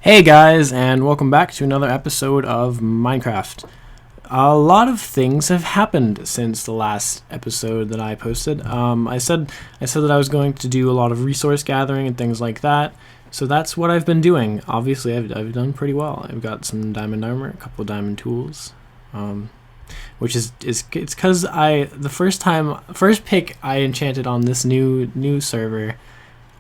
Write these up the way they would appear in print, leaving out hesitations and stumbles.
Hey guys, and welcome back to another episode of Minecraft. A lot of things have happened since the last episode that I posted. I said that I was going to do a lot of resource gathering and things like that. So that's what I've been doing. Obviously, I've done pretty well. I've got some diamond armor, a couple of diamond tools, which it's because the first pick I enchanted on this new server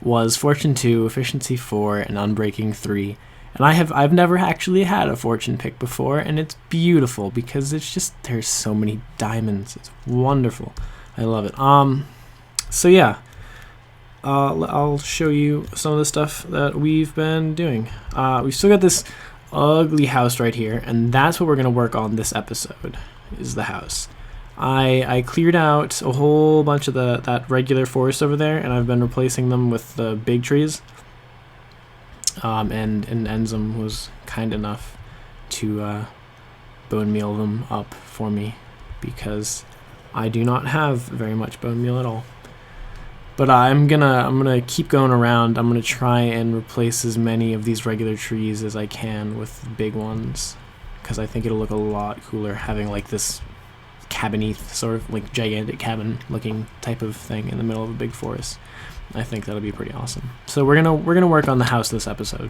was Fortune 2, Efficiency 4, and Unbreaking 3. And I've never actually had a fortune pick before, and it's beautiful because there's so many diamonds. It's wonderful. I love it. So yeah, I'll show you some of the stuff that we've been doing. We've still got this ugly house right here, and that's what we're gonna work on this episode. Is the house. I cleared out a whole bunch of that regular forest over there, and I've been replacing them with the big trees. And Enzim was kind enough to bone meal them up for me because I do not have very much bone meal at all. But I'm gonna keep going around. I'm gonna try and replace as many of these regular trees as I can with big ones because I think it'll look a lot cooler having like this cabin-y sort of like gigantic cabin looking type of thing in the middle of a big forest. I think that'll be pretty awesome. So we're gonna work on the house this episode.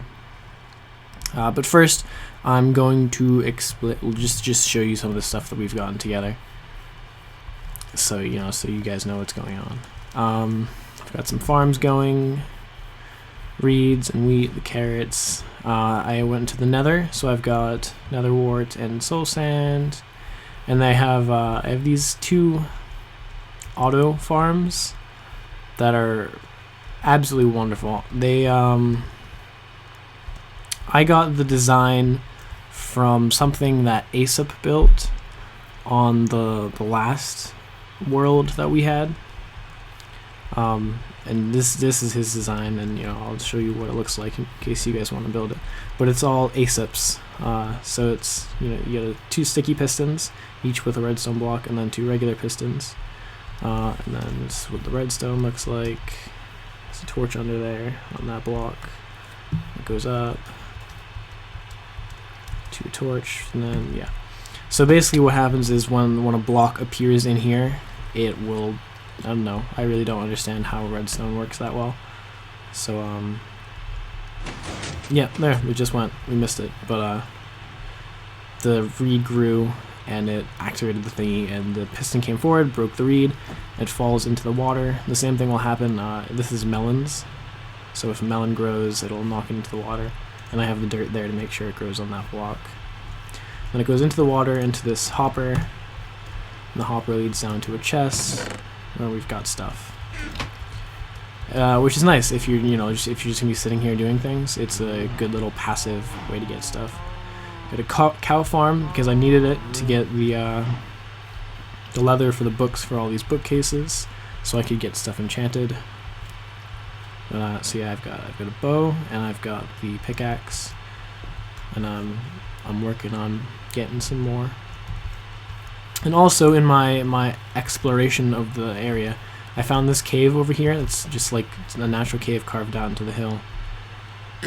But first, I'm going to just show you some of the stuff that we've gotten together. So you guys know what's going on. I've got some farms going, reeds and wheat, the carrots. I went to the Nether, so I've got nether wart and soul sand, and I have these two auto farms that are absolutely wonderful. They I got the design from something that Aesop built on the last world that we had. And this is his design, and I'll show you what it looks like in case you guys want to build it. But it's all Aesop's. So it's you get two sticky pistons, each with a redstone block, and then two regular pistons. And then this is what the redstone looks like. There's a torch under there on that block. It goes up to a torch, and then yeah. So basically what happens is when a block appears in here, it will, I don't know, I really don't understand how redstone works that well. So yeah, there, we just went. We missed it. But the reed grew and it activated the thingy, and the piston came forward, broke the reed, it falls into the water. The same thing will happen. This is melons, so if a melon grows, it'll knock it into the water, and I have the dirt there to make sure it grows on that block. Then it goes into the water, into this hopper, and the hopper leads down to a chest where we've got stuff. Which is nice if you're if you're just gonna be sitting here doing things. It's a good little passive way to get stuff. Got a cow farm because I needed it to get the leather for the books for all these bookcases, so I could get stuff enchanted. So yeah, I've got a bow, and I've got the pickaxe, and I'm working on getting some more. And also in my exploration of the area, I found this cave over here. It's just like a natural cave carved out into the hill.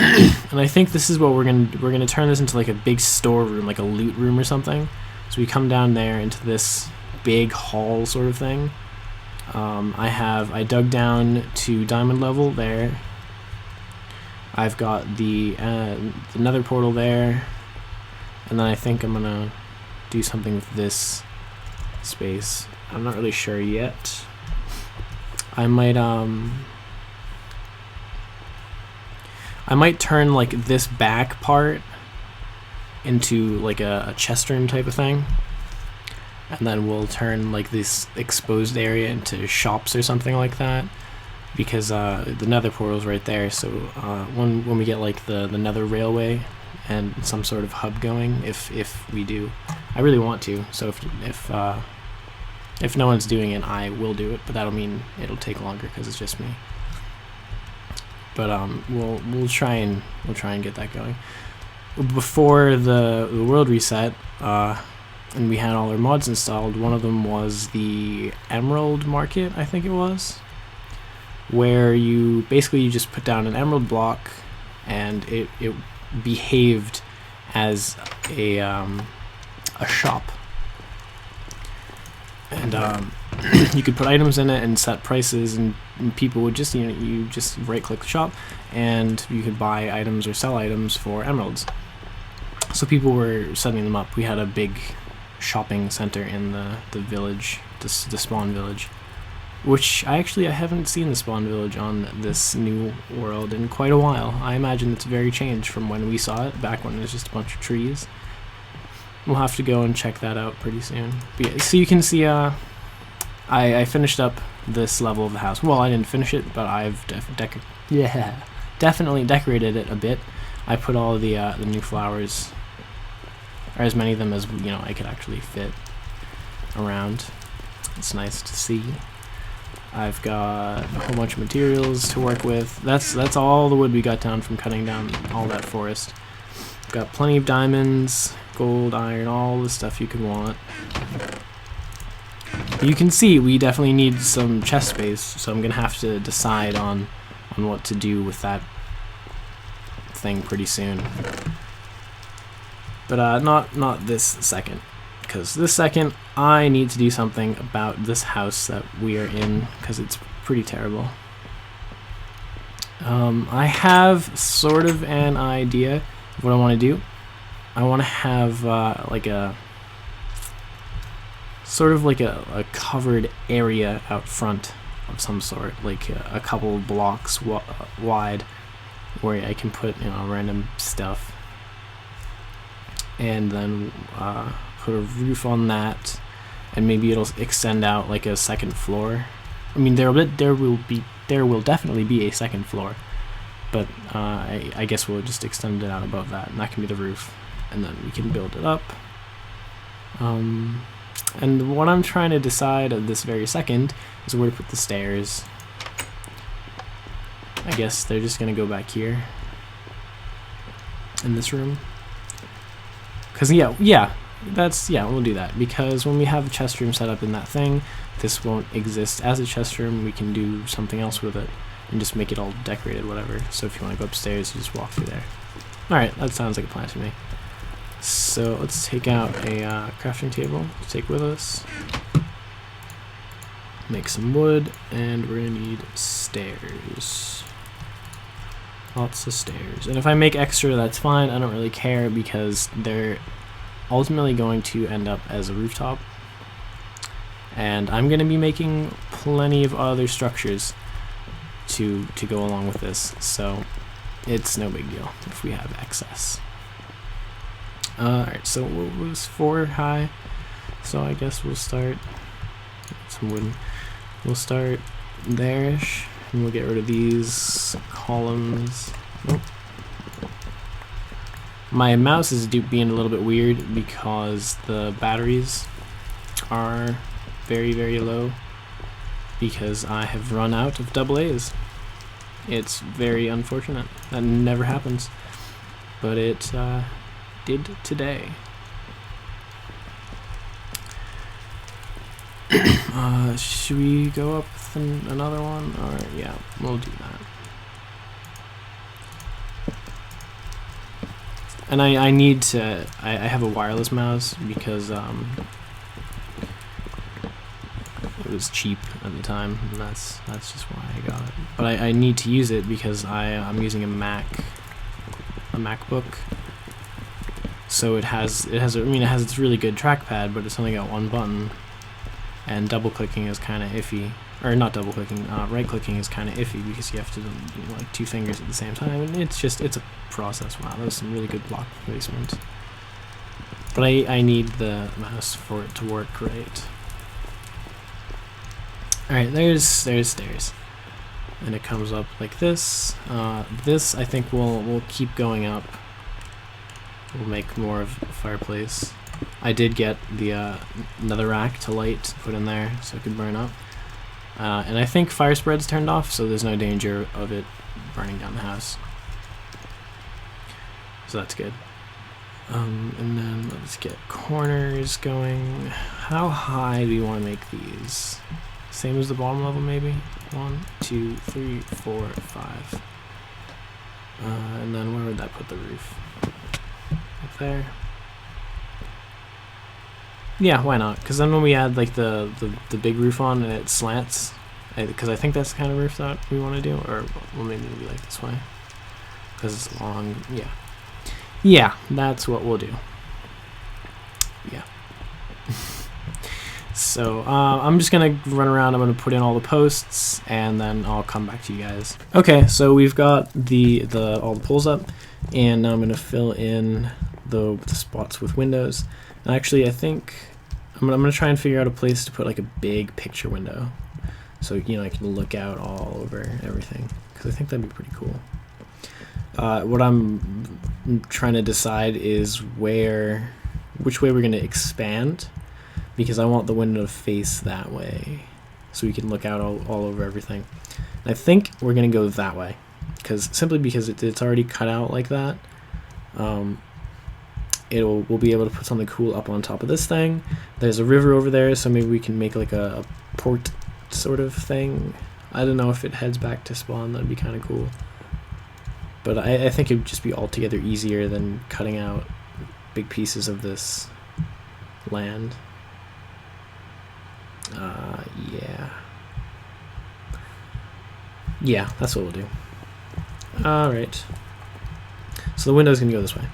And I think this is what we're gonna turn this into, like a big storeroom, like a loot room or something. So we come down there into this big hall sort of thing. I dug down to diamond level there. I've got the nether portal there, and then I think I'm gonna do something with this space. I'm not really sure yet. I might turn like this back part into like a chest room type of thing, and then we'll turn like this exposed area into shops or something like that, because the nether portal's right there. So when we get like the nether railway and some sort of hub going, if we do, I really want to. So if no one's doing it, I will do it, but that'll mean it'll take longer because it's just me. But we'll try and get that going before the world reset. And we had all our mods installed. One of them was the Emerald Market, I think it was, where you just put down an emerald block, and it behaved as a shop, and you could put items in it and set prices, and people would just, you just right-click the shop, and you could buy items or sell items for emeralds. So people were setting them up. We had a big shopping center in the village, the spawn village, which I haven't seen the spawn village on this new world in quite a while. I imagine it's very changed from when we saw it back when it was just a bunch of trees. We'll have to go and check that out pretty soon. But yeah, so you can see I finished up this level of the house. Well, I didn't finish it, but I've definitely decorated it a bit. I put all the new flowers, or as many of them as I could actually fit around. It's nice to see. I've got a whole bunch of materials to work with. That's all the wood we got down from cutting down all that forest. Got plenty of diamonds, gold, iron, all the stuff you could want. You can see we definitely need some chest space, so I'm gonna have to decide on what to do with that thing pretty soon. But not this second, because this second I need to do something about this house that we are in, because it's pretty terrible. I have sort of an idea of what I want to do. I want to have like a sort of like a covered area out front of some sort, like a couple of blocks wide, where I can put random stuff, and then put a roof on that, and maybe it'll extend out like a second floor. I mean, there will definitely be a second floor, but I guess we'll just extend it out above that, and that can be the roof, and then we can build it up. And what I'm trying to decide at this very second is where to put the stairs. I guess they're just gonna go back here in this room. Cause we'll do that, because when we have a chest room set up in that thing, this won't exist as a chest room. We can do something else with it and just make it all decorated, whatever. So if you want to go upstairs, you just walk through there. Alright, that sounds like a plan to me. So let's take out a crafting table to take with us. Make some wood, and we're gonna need stairs. Lots of stairs. And if I make extra, that's fine. I don't really care, because they're ultimately going to end up as a rooftop. And I'm gonna be making plenty of other structures to go along with this, so it's no big deal if we have excess. Alright, so what was 4 high? So I guess we'll start some wooden. We'll start there-ish, and we'll get rid of these columns. Nope. My mouse is being a little bit weird because the batteries are very, very low, because I have run out of AA's. It's very unfortunate. That never happens, but it did today. Should we go up with another one? Or yeah, we'll do that. And I need to. I have a wireless mouse because it was cheap at the time, and that's just why I got it. But I need to use it because I'm using a MacBook. So it has its really good trackpad, but it's only got one button, and double clicking is kind of iffy, or not double clicking, right clicking is kind of iffy, because you have to do like 2 fingers at the same time, and it's a process. Wow, that was some really good block placement. But I need the mouse for it to work right. All right, there's stairs, and it comes up like this. This I think we'll keep going up. We'll make more of a fireplace. I did get the netherrack to light to put in there so it could burn up. And I think fire spread's turned off, so there's no danger of it burning down the house. So that's good. And then let's get corners going. How high do we want to make these? Same as the bottom level, maybe? 1, 2, 3, 4, 5. And then where would that put the roof? Up there. Yeah, why not? Because then when we add like the big roof on and it slants, because I think that's the kind of roof that we want to do, or well, maybe it'll be like this way because it's long. Yeah, that's what we'll do. Yeah. So I'm just gonna run around. I'm gonna put in all the posts, and then I'll come back to you guys. Okay, so we've got all the poles up, and now I'm gonna fill in the spots with windows. And actually, I think I'm gonna try and figure out a place to put like a big picture window, so I can look out all over everything, because I think that'd be pretty cool. What I'm trying to decide is which way we're gonna expand, because I want the window to face that way, so we can look out all over everything. And I think we're gonna go that way, simply because it's already cut out like that. We'll be able to put something cool up on top of this thing. There's a river over there, so maybe we can make like a port sort of thing. I don't know if it heads back to spawn. That'd be kind of cool. But I think it'd just be altogether easier than cutting out big pieces of this land. Yeah, that's what we'll do. Alright. So the window's gonna go this way.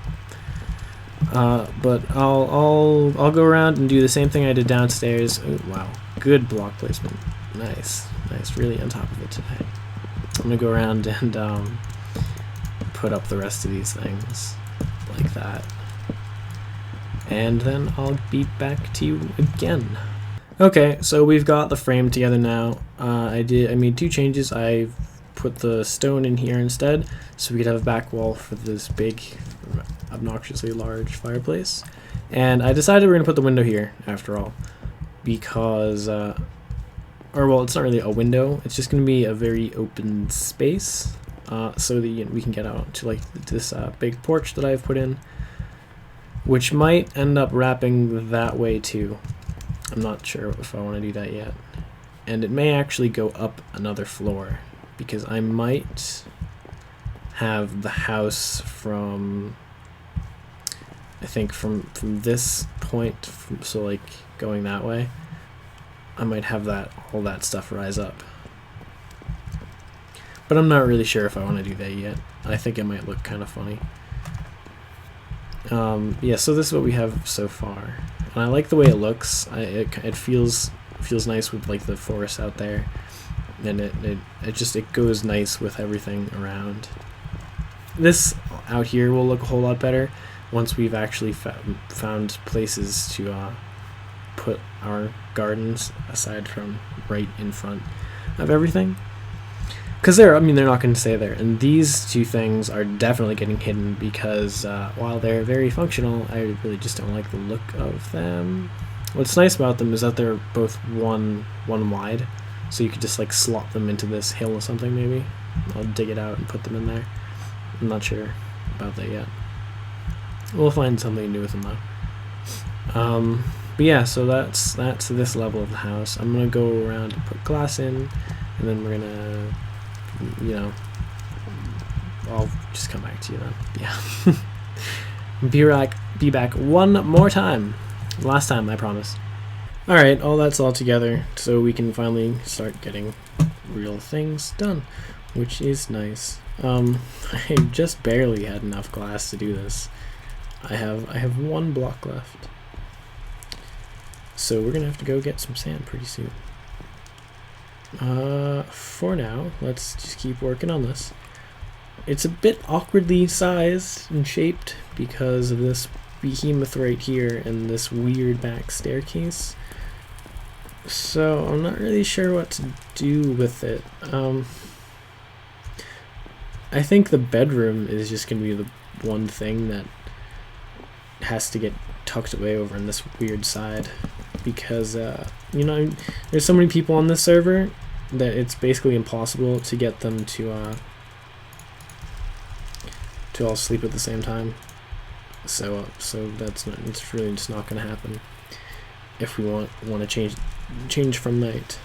But I'll go around and do the same thing I did downstairs. Ooh, wow, good block placement. Nice, really on top of it today. I'm gonna go around and put up the rest of these things like that, and then I'll be back to you again. Okay, so we've got the frame together now. I made 2 changes. I put the stone in here instead, so we could have a back wall for this big, obnoxiously large fireplace. And I decided we're gonna put the window here after all, because or well, it's not really a window, it's just gonna be a very open space, so that we can get out to like this big porch that I've put in, which might end up wrapping that way too. I'm not sure if I want to do that yet, and it may actually go up another floor, because I might have the house from, I think from this point, so like going that way, I might have all that stuff rise up. But I'm not really sure if I want to do that yet. I think it might look kind of funny. Yeah, so this is what we have so far, and I like the way it looks. It feels nice with like the forest out there, and it goes nice with everything around. This out here will look a whole lot better once we've actually found places to put our gardens aside from right in front of everything. Because they're not going to stay there, and these 2 things are definitely getting hidden because while they're very functional, I really just don't like the look of them. What's nice about them is that they're both one wide, so you could just like slot them into this hill or something maybe. I'll dig it out and put them in there. I'm not sure about that yet. We'll find something to do with them though. But yeah, so that's this level of the house. I'm gonna go around and put glass in, and then we're gonna, I'll just come back to you then. Yeah. Be back one more time. Last time, I promise. Alright, that's all together, so we can finally start getting real things done, which is nice. I just barely had enough glass to do this. I have 1 block left. So we're gonna have to go get some sand pretty soon. For now, let's just keep working on this. It's a bit awkwardly sized and shaped because of this behemoth right here and this weird back staircase. So I'm not really sure what to do with it. I think the bedroom is just gonna be the one thing that has to get tucked away over in this weird side, because there's so many people on this server that it's basically impossible to get them to all sleep at the same time. So it's really just not going to happen if we want to change from night.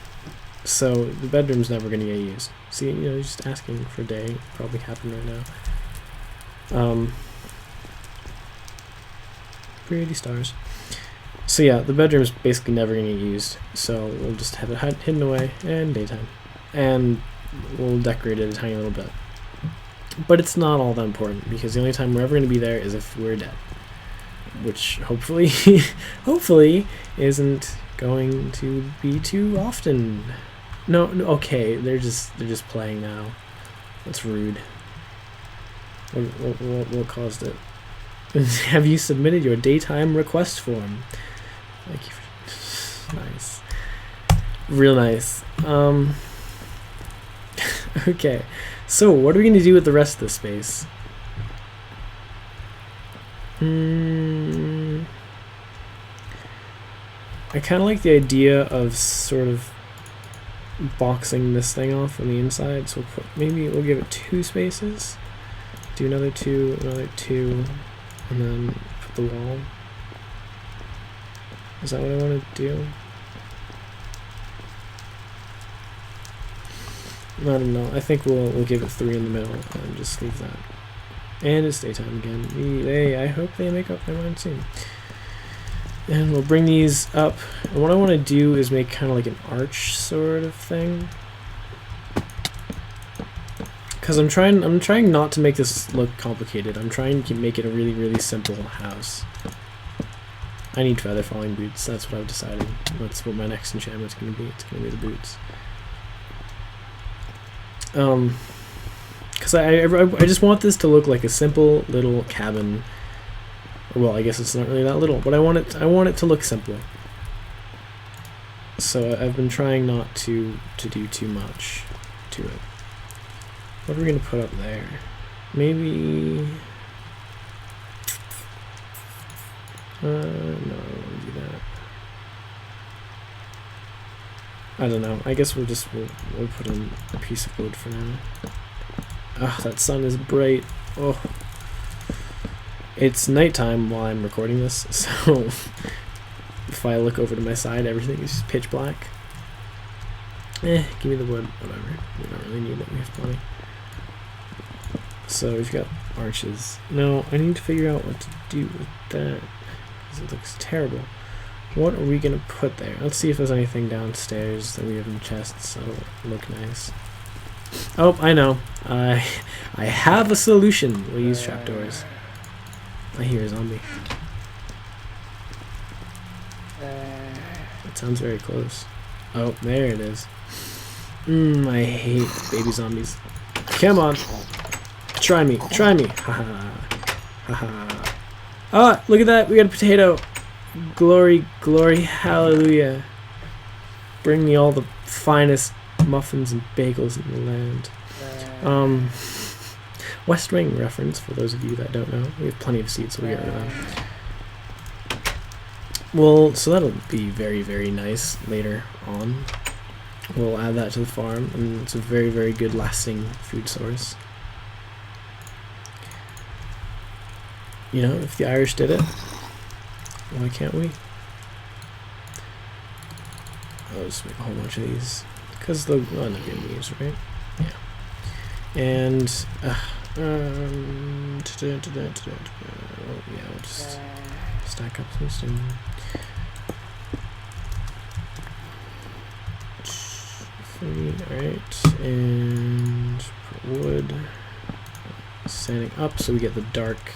So the bedroom's never going to get used. See, just asking for day probably happen right now. Pretty stars. So yeah, the bedroom's basically never going to get used, so we'll just have it hidden away in daytime. And we'll decorate it a tiny little bit. But it's not all that important, because the only time we're ever going to be there is if we're dead. Which hopefully, hopefully isn't going to be too often. No, okay, they're just playing now. That's rude. What caused it? Have you submitted your daytime request form? Thank you for nice. Real nice. Okay. So what are we gonna do with the rest of the space? I kinda like the idea of sort of boxing this thing off on the inside, so maybe we'll give it 2 spaces. Do another 2, and then put the wall. Is that what I want to do? I don't know. I think we'll give it 3 in the middle and just leave that. And it's daytime again. I hope they make up their mind soon. And we'll bring these up. And what I want to do is make kind of like an arch sort of thing. Because I'm trying not to make this look complicated. I'm trying to make it a really, really simple house. I need feather falling boots. That's what I've decided. That's what my next enchantment's going to be. It's going to be the boots. Because I just want this to look like a simple little cabin. Well, I guess it's not really that little, but I want it to look simple. So I've been trying not to do too much to it. What are we gonna put up there? Maybe. No, I don't want to do that. I don't know. I guess we'll put in a piece of wood for now. Ah, that sun is bright. Oh. It's nighttime while I'm recording this, so if I look over to my side, everything is just pitch black. Give me the wood, whatever. We don't really need it, we have plenty. So we've got arches. No, I need to figure out what to do with that, because it looks terrible. What are we going to put there? Let's see if there's anything downstairs that we have in chests that'll look nice. Oh, I know. I have a solution. We'll use trapdoors. I hear a zombie. It sounds very close. Oh, there it is. I hate baby zombies. Come on. Try me. Try me. Haha. Haha. Ah, look at that. We got a potato. Glory, glory, hallelujah. Bring me all the finest muffins and bagels in the land. West Wing reference, for those of you that don't know. We have plenty of seeds, so we get rid of them. Well, so that'll be very, very nice later on. We'll add that to the farm, and it's a very, very good lasting food source. You know, if the Irish did it, why can't we? I'll just make a whole bunch of these. Because they'll end up getting used, right? Yeah. And, yeah, we'll just stack up some stone. Alright, and put wood. Sanding up so we get the dark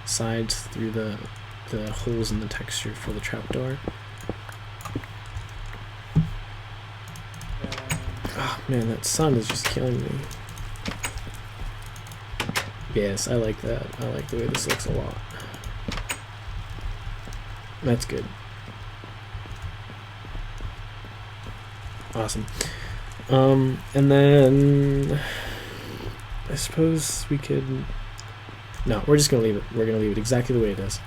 sides through the holes in the texture for the trapdoor. Oh man, that sun is just killing me. Yes, I like that. I like the way this looks a lot. That's good. Awesome. And then I suppose we could. No, we're just gonna leave it. We're gonna leave it exactly the way it is.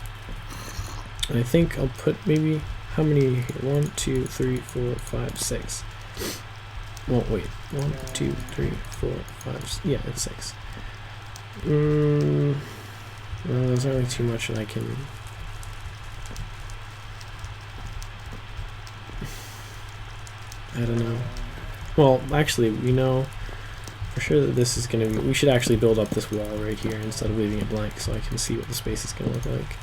And I think I'll put maybe how many here? 1, 2, 3, 4, 5, 6. Well, wait. 1, 2, 3, 4, 5. Yeah, it's 6. Well, there's not really too much that I can. I don't know. Well, actually, we know For sure that this is gonna be, we should actually build up this wall right here instead of leaving it blank so I can see what the space is gonna look like.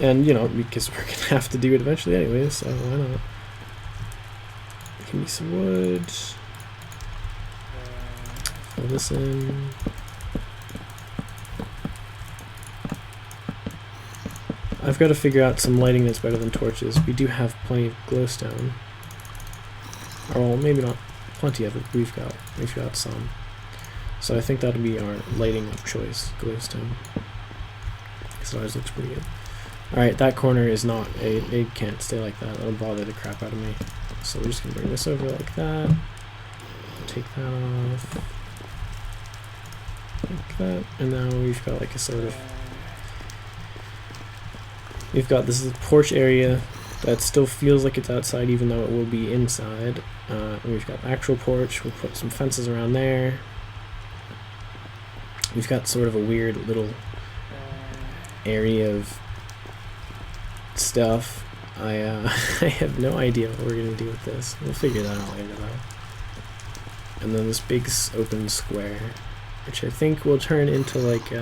And, you know, because we're gonna have to do it eventually anyway, so why not? Give me some wood. Fill this in. I've got to figure out some lighting that's better than torches. We do have plenty of glowstone. Or, well, maybe not plenty of it. We've got some. So I think that'll be our lighting of choice, glowstone. Because it always looks pretty good. Alright, that corner is not, it can't stay like that. That'll bother the crap out of me. So we're just going to bring this over like that. Take that off. Like that. And now we've got like a sort of, we've got this porch area that still feels like it's outside even though it will be inside. And we've got actual porch. We'll put some fences around there. We've got sort of a weird little area of stuff. I have no idea what we're gonna do with this. We'll figure that out later though. And then this big open square, which I think will turn into like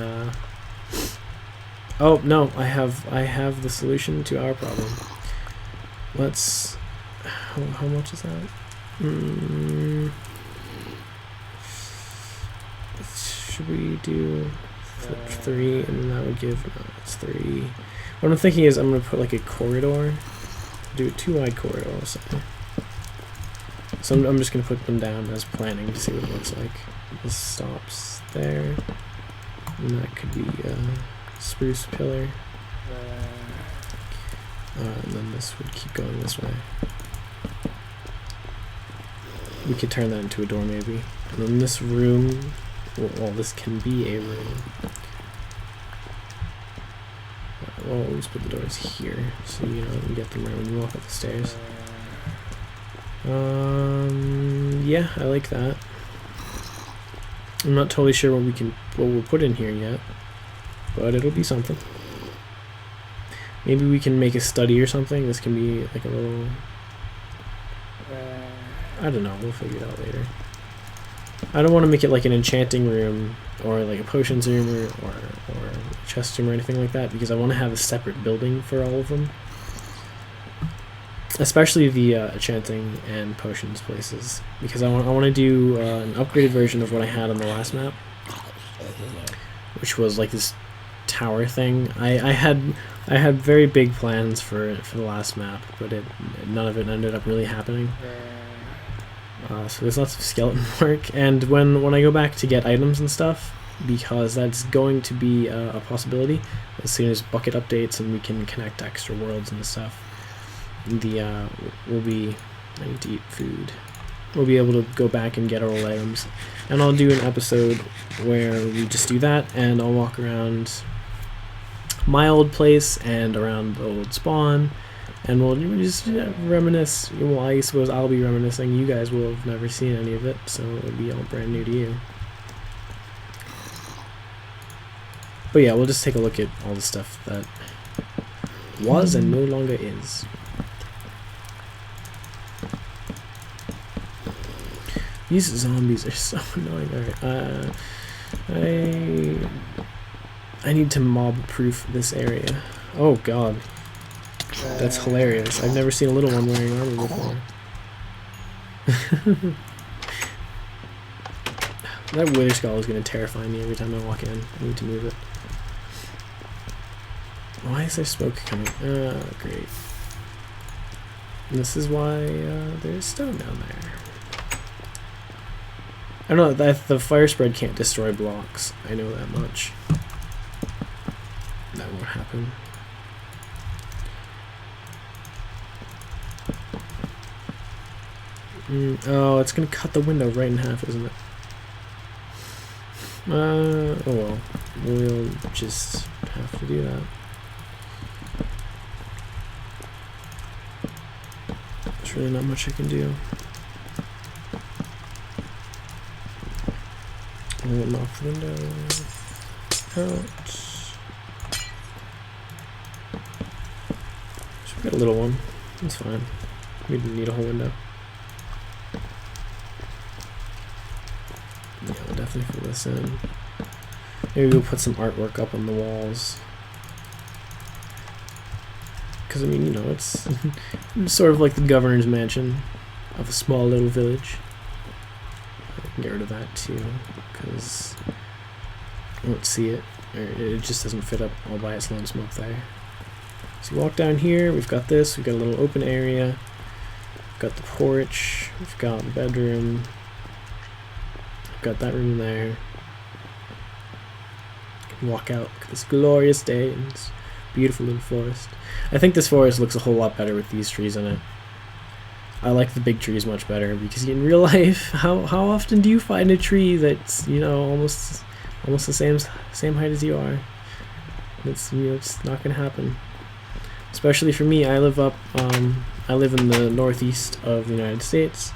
oh no, I have the solution to our problem. Let's, how much is that? Should we do 3 and then that would give, no, it's 3. What I'm thinking is I'm going to put like a corridor, do a 2-wide corridor, so I'm just going to put them down as planning to see what it looks like. This stops there, and that could be a spruce pillar, and then this would keep going this way. We could turn that into a door maybe, and then this room, well, this can be a room. Well, let's put the doors here, so you know you get them right when you walk up the stairs. Yeah, I like that. I'm not totally sure what we'll put in here yet, but it'll be something. Maybe we can make a study or something. This can be like a little, I don't know, we'll figure it out later. I don't want to make it like an enchanting room or like a potions room or a chest room or anything like that, because I want to have a separate building for all of them. Especially the enchanting and potions places, because I want to do an upgraded version of what I had on the last map, which was like this tower thing. I had very big plans for the last map, but none of it ended up really happening. So there's lots of skeleton work, and when I go back to get items and stuff, because that's going to be a possibility as soon as bucket updates and we can connect extra worlds and stuff. I need to eat food. We'll be able to go back and get our old items, and I'll do an episode where we just do that, and I'll walk around my old place and around the old spawn. And we'll just reminisce. Well, I suppose I'll be reminiscing. You guys will have never seen any of it, so it'll be all brand new to you. But yeah, we'll just take a look at all the stuff that was and no longer is. These zombies are so annoying. Alright, I need to mob-proof this area. Oh god. That's hilarious. I've never seen a little one wearing armor before. That wither skull is going to terrify me every time I walk in. I need to move it. Why is there smoke coming? Great. And this is why there's stone down there. I know that the fire spread can't destroy blocks. I know that much. That won't happen. Oh, it's gonna cut the window right in half, isn't it? Oh well. We'll just have to do that. There's really not much I can do. We'll knock the window out. So we got a little one. That's fine. We didn't need a whole window. Yeah, definitely fill this in. Maybe we'll put some artwork up on the walls. Because, I mean, you know, it's sort of like the governor's mansion of a small little village. I can get rid of that too, because I won't see it. Or it just doesn't fit up all by its lone smoke there. So you walk down here, we've got this, we've got a little open area. We've got the porch, we've got the bedroom. We've got that room there. Walk out, look at this glorious day and this beautiful little forest. I think this forest looks a whole lot better with these trees in it. I like the big trees much better, because in real life, how often do you find a tree that's, you know, almost the same height as you are? It's, you know, it's not gonna happen. Especially for me, I live in the northeast of the United States,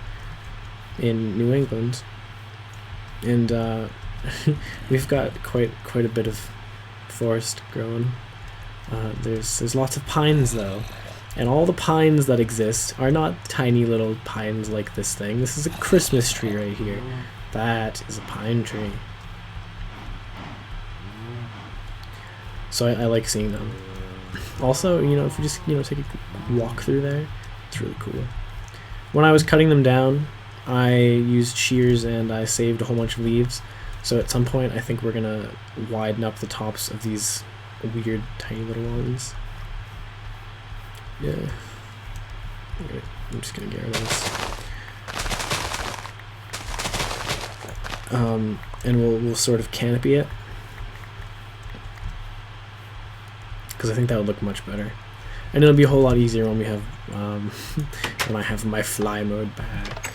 in New England, and we've got quite a bit of forest growing. There's lots of pines though, and all the pines that exist are not tiny little pines like this thing. This is a Christmas tree right here. That is a pine tree. So I like seeing them. Also, you know, if you just, you know, take a walk through there, it's really cool. When I was cutting them down, I used shears and I saved a whole bunch of leaves. So at some point, I think we're gonna widen up the tops of these weird tiny little ones. Yeah. Okay, I'm just gonna get rid of this. And we'll sort of canopy it, because I think that would look much better, and it'll be a whole lot easier when we have when I have my fly mode back.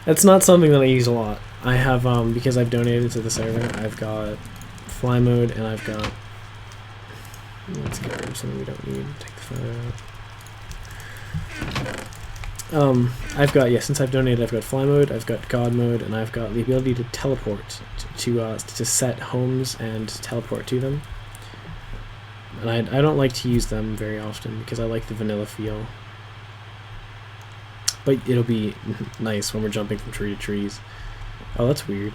That's not something that I use a lot. I have because I've donated to the server, I've got fly mode, and I've got, let's get rid of something we don't need. Take the photo. I've got, yeah, since I've donated, I've got fly mode, I've got god mode, and I've got the ability to teleport to set homes and teleport to them. And I don't like to use them very often because I like the vanilla feel. But it'll be nice when we're jumping from tree to trees. Oh, that's weird.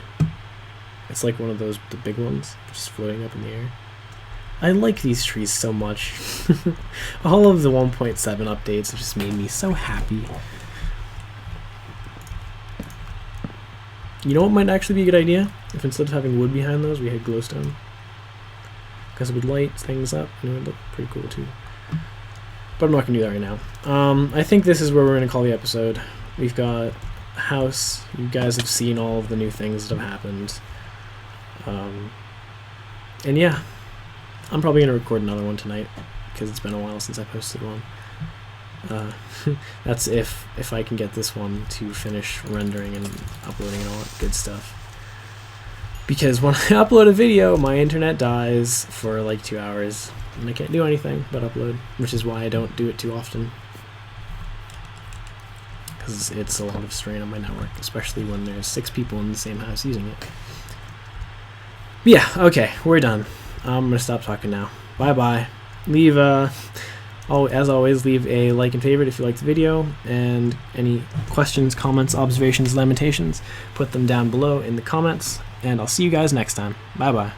It's like one of those, the big ones, just floating up in the air. I like these trees so much. All of the 1.7 updates have just made me so happy. You know what might actually be a good idea? If instead of having wood behind those, we had glowstone. Because it would light things up, and it would look pretty cool too. But I'm not going to do that right now. I think this is where we're going to call the episode. We've got a house. You guys have seen all of the new things that have happened. And yeah, I'm probably going to record another one tonight, because it's been a while since I posted one. That's if I can get this one to finish rendering and uploading and all that good stuff. Because when I upload a video, my internet dies for like 2 hours, and I can't do anything but upload, which is why I don't do it too often. Because it's a lot of strain on my network, especially when there's 6 people in the same house using it. But yeah, okay, we're done. I'm gonna stop talking now. Bye-bye. Leave as always, leave a like and favorite if you liked the video, and any questions, comments, observations, lamentations, put them down below in the comments, and I'll see you guys next time. Bye-bye.